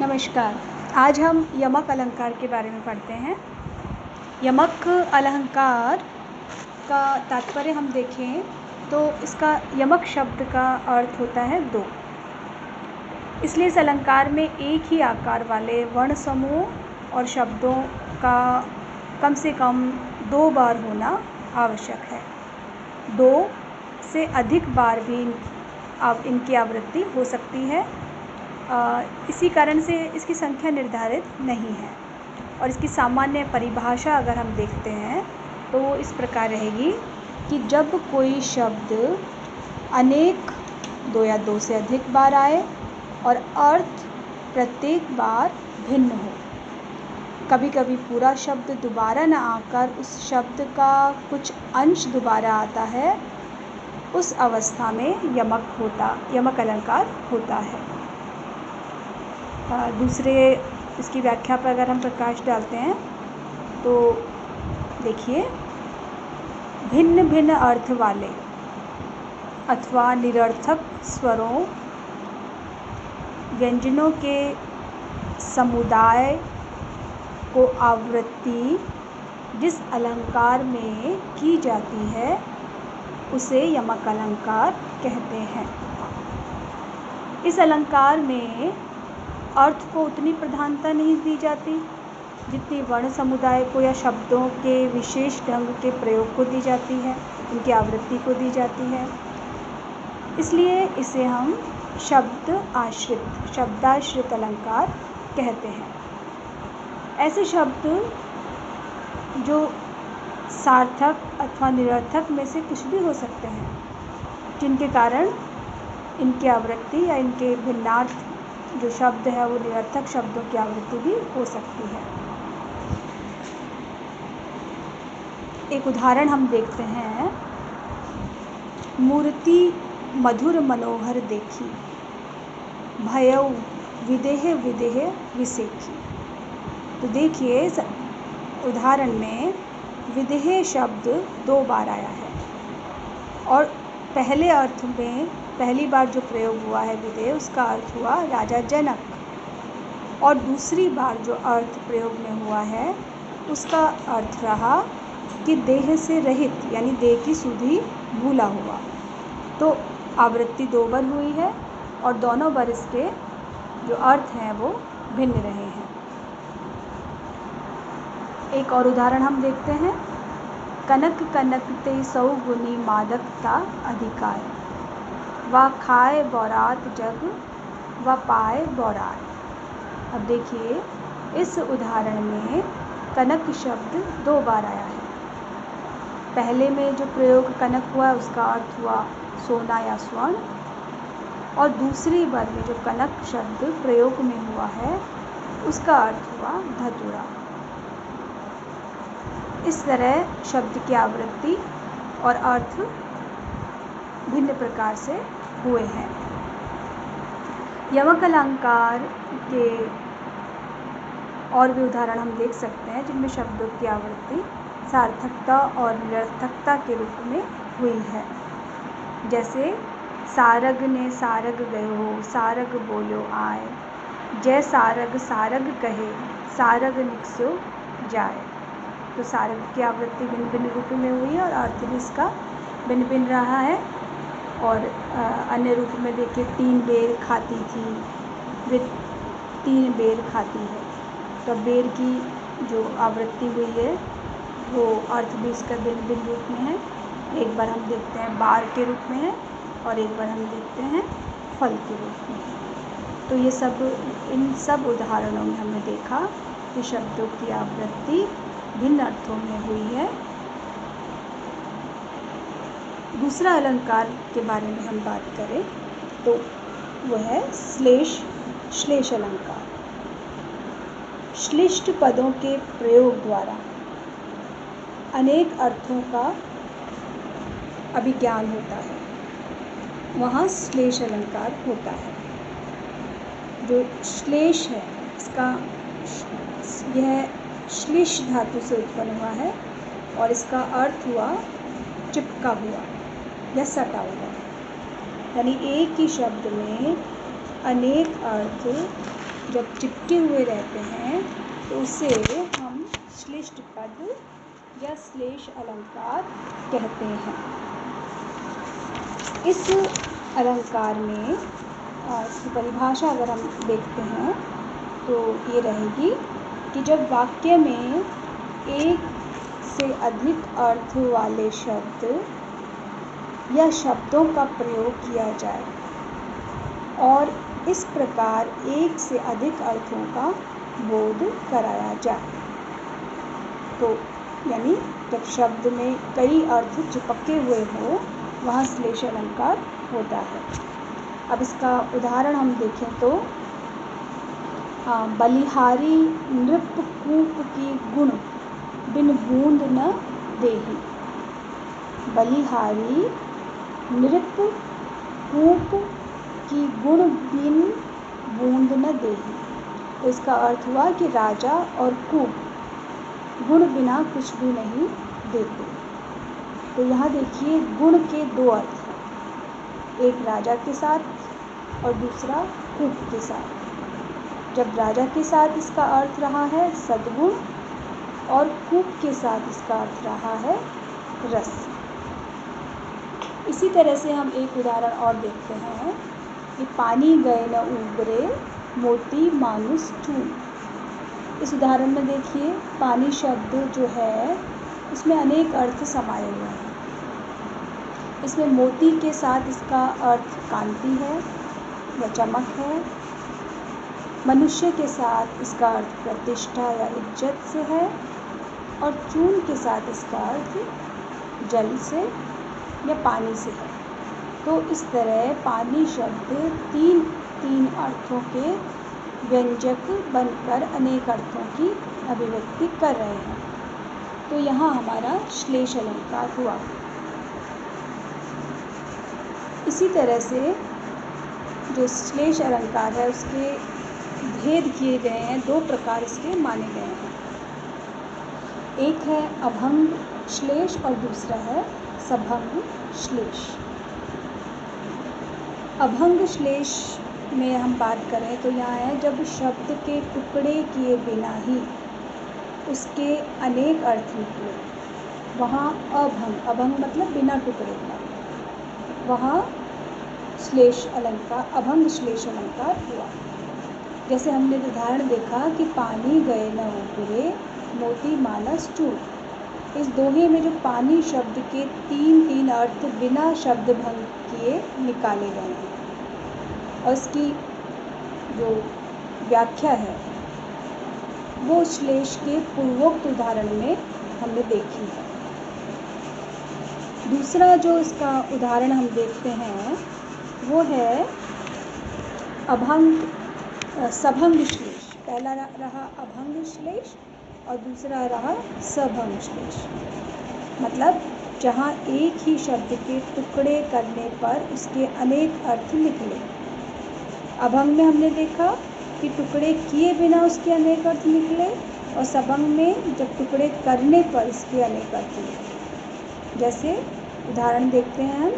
नमस्कार। आज हम यमक अलंकार के बारे में पढ़ते हैं। यमक अलंकार का तात्पर्य हम देखें तो इसका यमक शब्द का अर्थ होता है दो। इसलिए इस अलंकार में एक ही आकार वाले वर्ण समूह और शब्दों का कम से कम 2 बार होना आवश्यक है। 2 से अधिक बार भी इनकी आवृत्ति हो सकती है। इसी कारण से इसकी संख्या निर्धारित नहीं है और इसकी सामान्य परिभाषा अगर हम देखते हैं तो वो इस प्रकार रहेगी कि जब कोई शब्द अनेक 2 या 2 से अधिक बार आए और अर्थ प्रत्येक बार भिन्न हो, कभी कभी पूरा शब्द दोबारा न आकर उस शब्द का कुछ अंश दोबारा आता है, उस अवस्था में यमक अलंकार होता है। दूसरे इसकी व्याख्या पर अगर हम प्रकाश डालते हैं तो देखिए, भिन्न भिन्न अर्थ वाले अथवा निरर्थक स्वरों व्यंजनों के समुदाय को आवृत्ति जिस अलंकार में की जाती है उसे यमक अलंकार कहते हैं। इस अलंकार में अर्थ को उतनी प्रधानता नहीं दी जाती जितनी वर्ण समुदाय को या शब्दों के विशेष ढंग के प्रयोग को दी जाती है, उनकी आवृत्ति को दी जाती है। इसलिए इसे हम शब्दाश्रित अलंकार कहते हैं। ऐसे शब्द जो सार्थक अथवा निरर्थक में से कुछ भी हो सकते हैं, जिनके कारण इनकी आवृत्ति या इनके भिन्नार्थ जो शब्द है वो निरर्थक शब्दों की आवृत्ति भी हो सकती है। एक उदाहरण हम देखते हैं। मूर्ति मधुर मनोहर देखी, भयउ विदेह विदेह विसेखी। तो देखिए, इस उदाहरण में विदेह शब्द 2 बार आया है और पहले अर्थ में पहली बार जो प्रयोग हुआ है विदेह, उसका अर्थ हुआ राजा जनक, और दूसरी बार जो अर्थ प्रयोग में हुआ है उसका अर्थ रहा कि देह से रहित, यानी देह की सुधि भूला हुआ। तो आवृत्ति 2 बार हुई है और दोनों बार इसके जो अर्थ हैं वो भिन्न रहे हैं। एक और उदाहरण हम देखते हैं। कनक कनक ते सौ गुनी मादकता अधिकार, व खाए बौरात जग व पाए बौरात। अब देखिए, इस उदाहरण में कनक शब्द 2 बार आया है। पहले में जो प्रयोग कनक हुआ उसका अर्थ हुआ सोना या स्वर्ण, और दूसरी बार में जो कनक शब्द प्रयोग में हुआ है उसका अर्थ हुआ धतूरा। इस तरह शब्द की आवृत्ति और अर्थ भिन्न प्रकार से हुए हैं। यमक अलंकार के और भी उदाहरण हम देख सकते हैं जिनमें शब्दों की आवृत्ति सार्थकता और निरर्थकता के रूप में हुई है। जैसे सारग ने सारग गयो, सारग बोलो आए, जय सारग सारग कहे, सारग निकसो जाए। तो सारग की आवृत्ति भिन्न भिन्न रूप में हुई है और अर्थ भी इसका भिन्न भिन्न रहा है। और अन्य रूप में देखिए, 3 बेर खाती थी, वे 3 बेर खाती है। तो बेर की जो आवृत्ति हुई है वो अर्थ भी इसका भिन्न भिन्न रूप में है। एक बार हम देखते हैं बार के रूप में है और एक बार हम देखते हैं फल के रूप में। तो ये इन सब उदाहरणों में हमने देखा कि शब्दों की आवृत्ति भिन्न अर्थों में हुई है। दूसरा अलंकार के बारे में हम बात करें तो वह है श्लेष अलंकार। श्लिष्ट पदों के प्रयोग द्वारा अनेक अर्थों का अभिज्ञान होता है, वहाँ श्लेष अलंकार होता है। जो श्लेष है इसका यह श्लिष धातु से उत्पन्न हुआ है और इसका अर्थ हुआ चिपका हुआ या सटा हुआ। यानी एक ही शब्द में अनेक अर्थ जब चिपके हुए रहते हैं तो उसे हम श्लिष्ट पद या श्लेष अलंकार कहते हैं। इस अलंकार में इसकी परिभाषा अगर हम देखते हैं तो ये रहेगी कि जब वाक्य में एक से अधिक अर्थ वाले शब्द या शब्दों का प्रयोग किया जाए और इस प्रकार एक से अधिक अर्थों का बोध कराया जाए, तो यानी जब शब्द में कई अर्थ चिपके हुए हो वहाँ श्लेष अलंकार होता है। अब इसका उदाहरण हम देखें तो बलिहारी नृपकूप की गुण बिन बूंद न देहि। बलिहारी नृपकूप की गुण बिन बूंद न देहि। तो इसका अर्थ हुआ कि राजा और कूप गुण बिना कुछ भी नहीं देते। तो यहाँ देखिए गुण के दो अर्थ हैं, एक राजा के साथ और दूसरा कूप के साथ। जब राजा के साथ इसका अर्थ रहा है सद्गुण और कूप के साथ इसका अर्थ रहा है रस। इसी तरह से हम एक उदाहरण और देखते हैं कि पानी गए न उबरे मोती मानुष चून। इस उदाहरण में देखिए पानी शब्द जो है उसमें अनेक अर्थ समाये हुए हैं। इसमें मोती के साथ इसका अर्थ कांति है या चमक है। मनुष्य के साथ इसका अर्थ प्रतिष्ठा या इज्जत से है और चून के साथ इसका अर्थ जल से या पानी से है। तो इस तरह पानी शब्द तीन अर्थों के व्यंजक बनकर अनेक अर्थों की अभिव्यक्ति कर रहे हैं। तो यहाँ हमारा श्लेष अलंकार हुआ। इसी तरह से जो श्लेष अलंकार है उसके भेद किए गए हैं, दो प्रकार इसके माने गए हैं। एक है अभंग श्लेष और दूसरा है सभंग श्लेष। अभंग श्लेष में हम बात करें तो यहाँ है जब शब्द के टुकड़े किए बिना ही उसके अनेक अर्थ निकले, वहाँ अभंग मतलब बिना टुकड़े का, वहाँ श्लेष अलंकार अभंग श्लेष अलंकार हुआ। जैसे हमने उदाहरण देखा कि पानी गए न उबरे मोती मानस चूर। इस दोहे में जो पानी शब्द के तीन अर्थ बिना शब्द भंग किए निकाले गए हैं और इसकी जो व्याख्या है वो श्लेष के पूर्वोक्त उदाहरण में हमने देखी है। दूसरा जो इसका उदाहरण हम देखते हैं वो है सभंग श्लेष। पहला रहा अभंग श्लेष और दूसरा रहा सभंग श्लेष। मतलब जहाँ एक ही शब्द के टुकड़े करने पर उसके अनेक अर्थ निकले। अभंग में हमने देखा कि टुकड़े किए बिना उसके अनेक अर्थ निकले और सभंग में जब टुकड़े करने पर इसके अनेक अर्थ निकले। जैसे उदाहरण देखते हैं हम,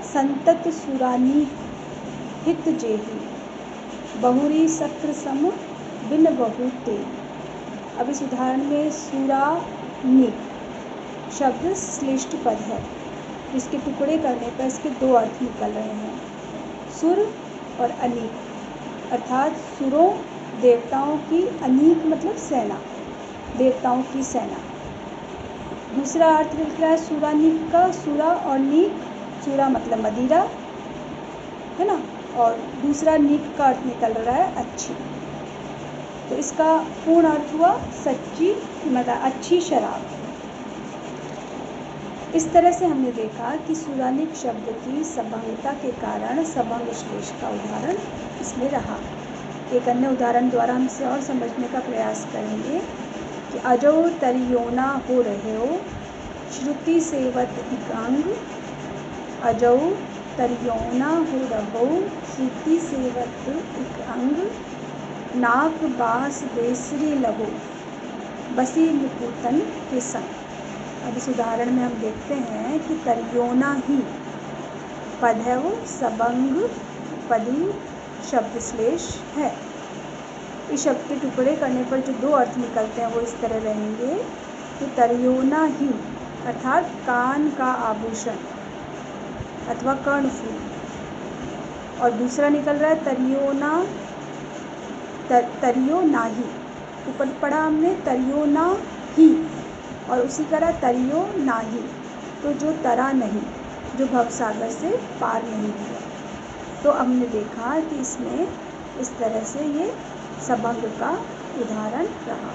संतत सुरानी हित जेहि बहुरी सत्र सम बिन बहु ते। अब इस उदाहरण में सुरानी शब्द श्लिष्ट पद है जिसके टुकड़े करने पर इसके दो अर्थ निकल रहे हैं, सुर और अनीक। अर्थात सुरों देवताओं की, अनीक मतलब सेना, देवताओं की सेना। दूसरा अर्थ निकल रहा है सुरानीक का, सुरा और नीक, सुरा मतलब मदिरा है ना, और दूसरा नीक का अर्थ निकल रहा है अच्छी। तो इसका पूर्ण अर्थ हुआ सच्ची, मतलब अच्छी शराब। इस तरह से हमने देखा कि सुरानिक शब्द की सभंगता के कारण सभंग श्लेष का उदाहरण इसमें रहा। एक अन्य उदाहरण द्वारा हम इसे और समझने का प्रयास करेंगे कि अजो तरियोना हो रहे हो श्रुति सेवत इकांग। अजो तरियोना हो रहो श्रुति सेवत इकांग। नाक बास देसरी लगो बसी मुकुतन के संग। अब इस उदाहरण में हम देखते हैं कि तरियोना ही पद है, वो सबंग पदी शब्द श्लेष है। इस शब्द के टुकड़े करने पर जो 2 अर्थ निकलते हैं वो इस तरह रहेंगे कि तरियोना ही अर्थात कान का आभूषण अथवा कर्णफूल, और दूसरा निकल रहा है तरियो नाही। ऊपर पढ़ा हमने तरियो ना ही और उसी तरह तरियो नाही, तो जो तरा नहीं, जो भवसागर से पार नहीं हुआ। तो हमने देखा कि इसमें इस तरह से ये सभंग का उदाहरण रहा।